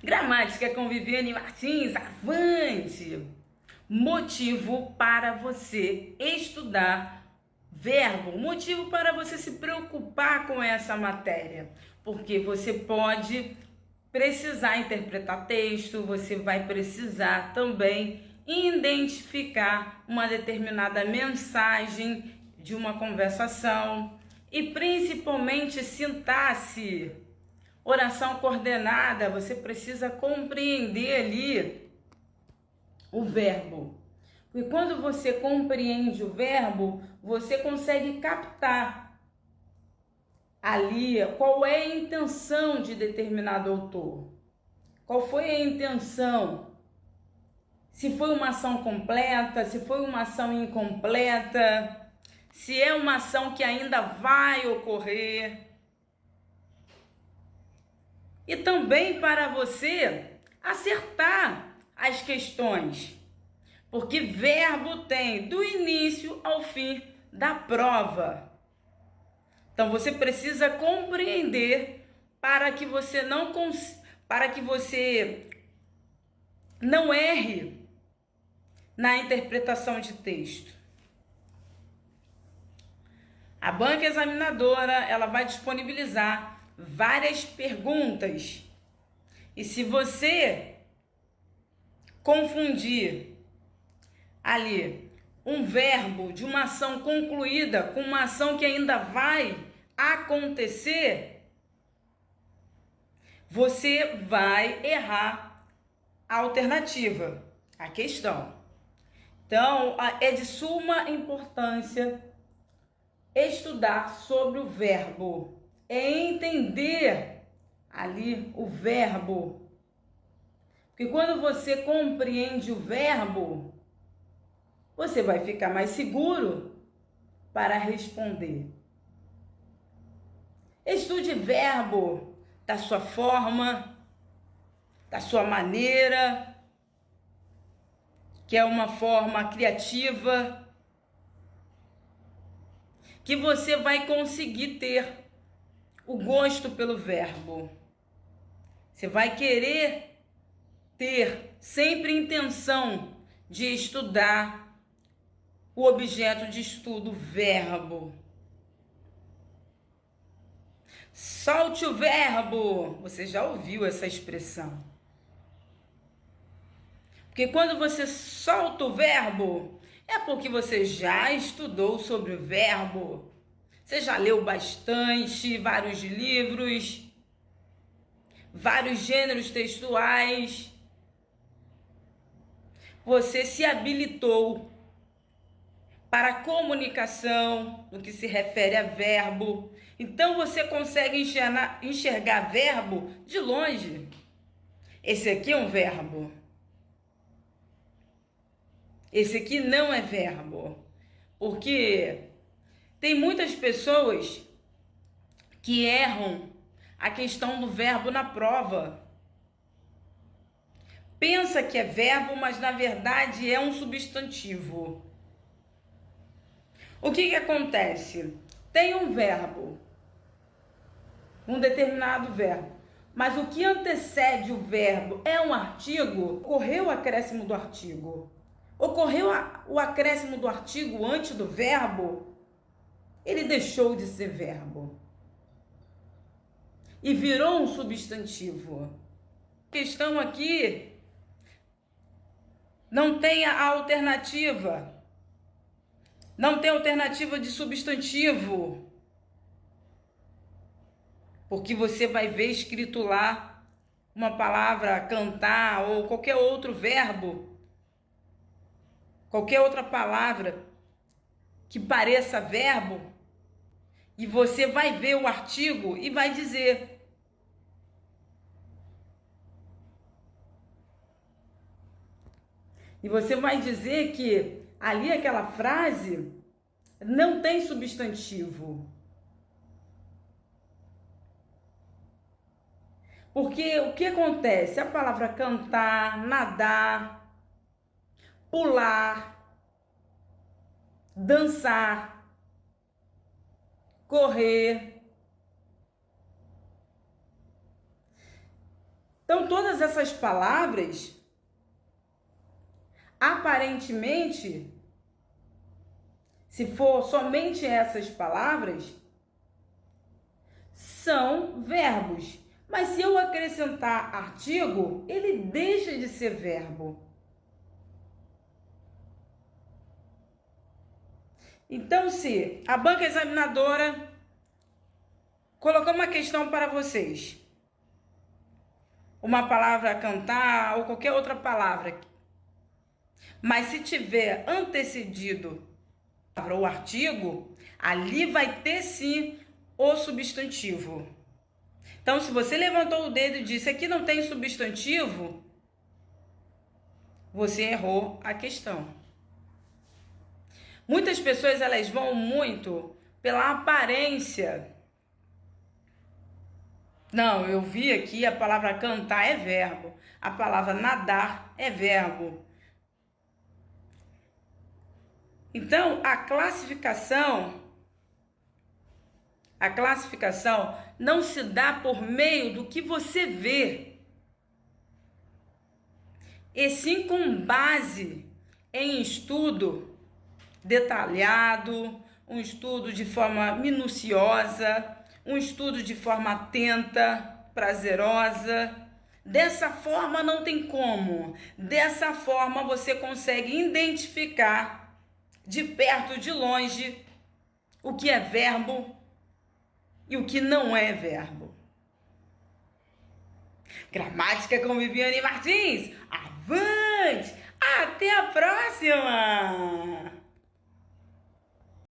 Gramática com Viviane Martins, avante! Motivo para você estudar verbo, motivo para você se preocupar com essa matéria, porque você pode precisar interpretar texto, você vai precisar também identificar uma determinada mensagem de uma conversação e principalmente sintaxe. Oração coordenada, você precisa compreender ali o verbo. E quando você compreende o verbo, você consegue captar ali qual é a intenção de determinado autor. Qual foi a intenção? Se foi uma ação completa, se foi uma ação incompleta, se é uma ação que ainda vai ocorrer. E também para você acertar as questões, porque verbo tem do início ao fim da prova. Então você precisa compreender para que você não erre na interpretação de texto. A banca examinadora, ela vai disponibilizar várias perguntas. E se você confundir ali um verbo de uma ação concluída com uma ação que ainda vai acontecer, você vai errar a alternativa, a questão. Então, é de suma importância estudar sobre o verbo, é entender ali o verbo. Porque quando você compreende o verbo, você vai ficar mais seguro para responder. Estude verbo da sua forma, da sua maneira, que é uma forma criativa, que você vai conseguir ter o gosto pelo verbo. Você vai querer ter sempre intenção de estudar o objeto de estudo, verbo. Solte o verbo. Você já ouviu essa expressão? Porque quando você solta o verbo, é porque você já estudou sobre o verbo. Você já leu bastante, vários livros, vários gêneros textuais. Você se habilitou para a comunicação no que se refere a verbo. Então você consegue enxergar verbo de longe. Esse aqui é um verbo. Esse aqui não é verbo. Porque tem muitas pessoas que erram a questão do verbo na prova. Pensa que é verbo, mas na verdade é um substantivo. O que acontece? Tem um verbo, um determinado verbo, mas o que antecede o verbo é um artigo, ocorreu o acréscimo do artigo. Ocorreu o acréscimo do artigo antes do verbo, ele deixou de ser verbo e virou um substantivo. A questão aqui não tem a alternativa. Não tem alternativa de substantivo. Porque você vai ver escrito lá uma palavra cantar ou qualquer outro verbo, qualquer outra palavra que pareça verbo, e você vai ver o artigo e vai dizer. E você vai dizer que ali aquela frase não tem substantivo. Porque o que acontece? A palavra cantar, nadar, pular, dançar, correr. Então, todas essas palavras, aparentemente, se for somente essas palavras, são verbos. Mas se eu acrescentar artigo, ele deixa de ser verbo. Então, se a banca examinadora colocou uma questão para vocês, uma palavra cantar ou qualquer outra palavra, mas se tiver antecedido o artigo, ali vai ter sim o substantivo. Então, se você levantou o dedo e disse aqui não tem substantivo, você errou a questão. Muitas pessoas elas vão muito pela aparência. Não, eu vi aqui a palavra cantar é verbo, a palavra nadar é verbo. Então, a classificação não se dá por meio do que você vê, e sim com base em estudo detalhado, um estudo de forma minuciosa, um estudo de forma atenta, prazerosa. Dessa forma não tem como. Dessa forma você consegue identificar de perto, de longe, o que é verbo e o que não é verbo. Gramática com Viviane Martins. Avante! Até a próxima!